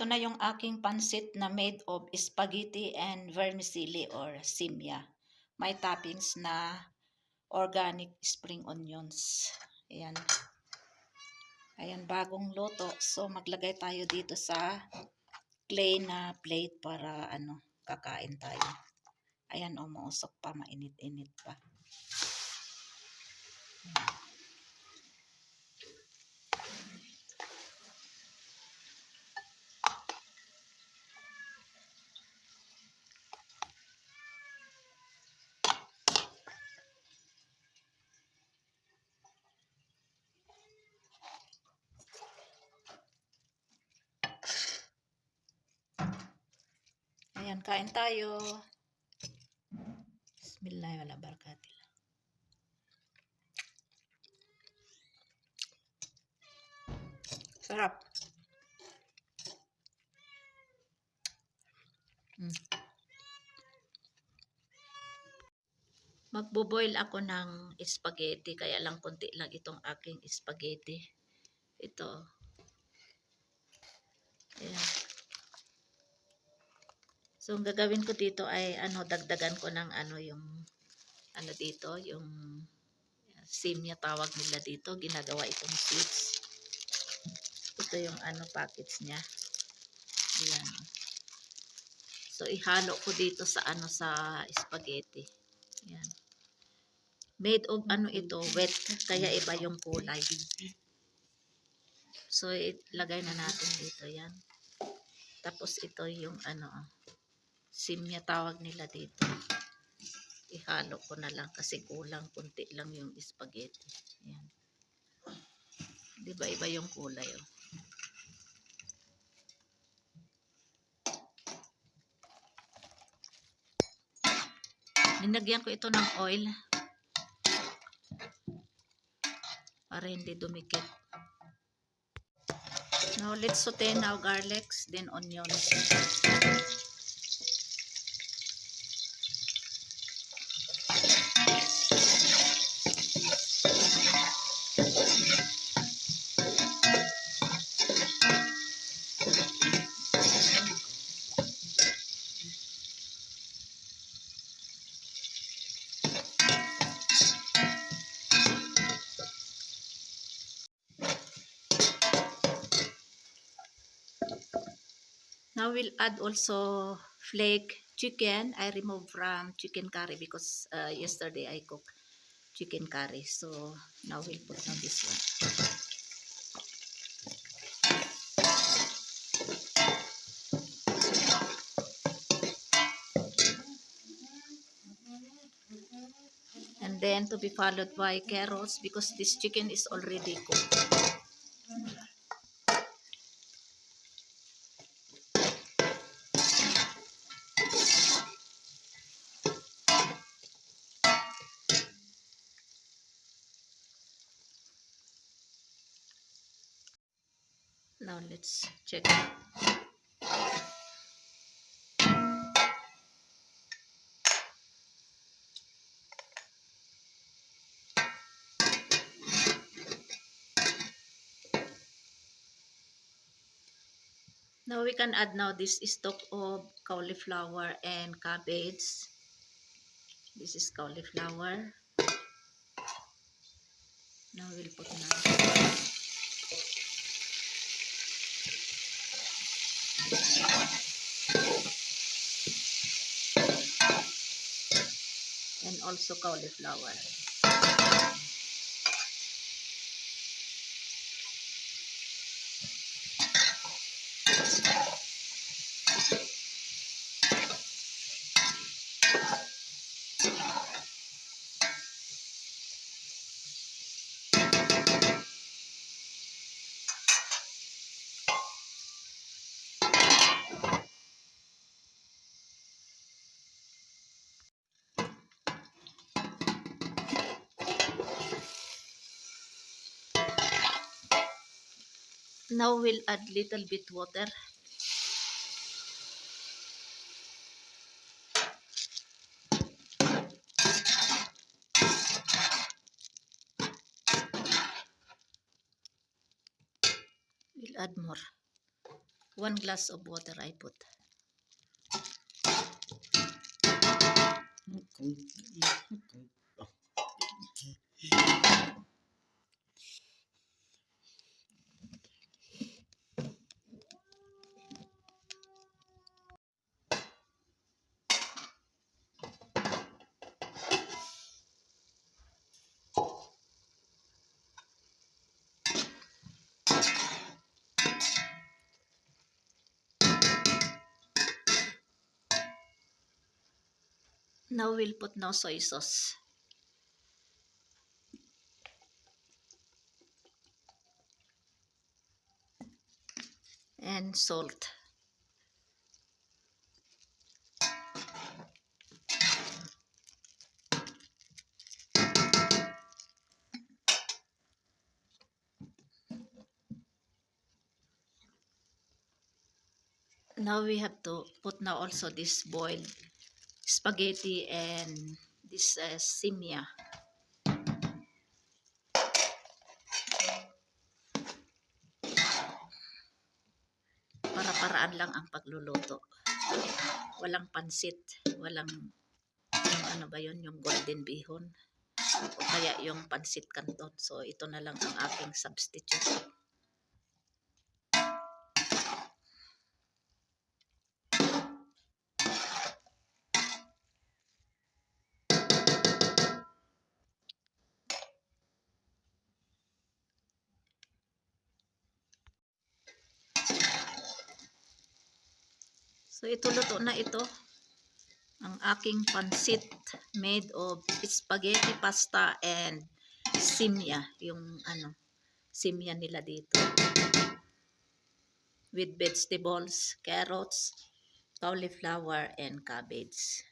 na yung aking pansit na made of spaghetti and vermicelli or simya. May toppings na organic spring onions. Ayan. Ayan, bagong luto. So, maglagay tayo dito sa clay na plate para kakain tayo. Ayan, umuusok pa, mainit-init pa. Ayan, kain tayo. Bismillahirrahmanirrahim. Sarap. Magbo-boil ako ng spaghetti, kaya lang konti lang itong aking spaghetti. Ito. Ayan. So, ang gagawin ko dito ay dagdagan ko ng yung dito, yung simya tawag nila dito, ginagawa itong sweets. Ito yung package niya. Ayan. So, ihalo ko dito sa sa spaghetti. Ayan. Made of ito, wet, kaya iba yung kulay. So, ilagay na natin dito yan. Tapos ito yung simya tawag nila dito. Ihalo ko na lang kasi kulang, kunti lang yung spaghetti. Ayan. Di ba iba yung kulay, oh. Linagyan ko ito ng oil para hindi dumikit. Now, let's saute now garlics, then onions. Now we'll add also flake chicken. I removed from chicken curry because yesterday I cooked chicken curry. So now we'll put on this one. And then to be followed by carrots because this chicken is already cooked. Now let's check. Now we can add now this stock of cauliflower and cabbage. This is cauliflower. Now we'll put now. And also cauliflower. Now we'll add little bit water. We'll add more. 1 glass of water I put. Now we'll put now soy sauce. And salt. Now we have to put now also this boiled spaghetti and this simia. Para-paraan lang ang pagluluto. Walang pansit, walang yung ano ba yun, yung golden bihon. O kaya yung pansit canton. So ito na lang ang aking substitute. So ito luto na ito. Ang aking pansit made of spaghetti pasta and simya, yung ano, simya nila dito. With vegetables, carrots, cauliflower, and cabbage.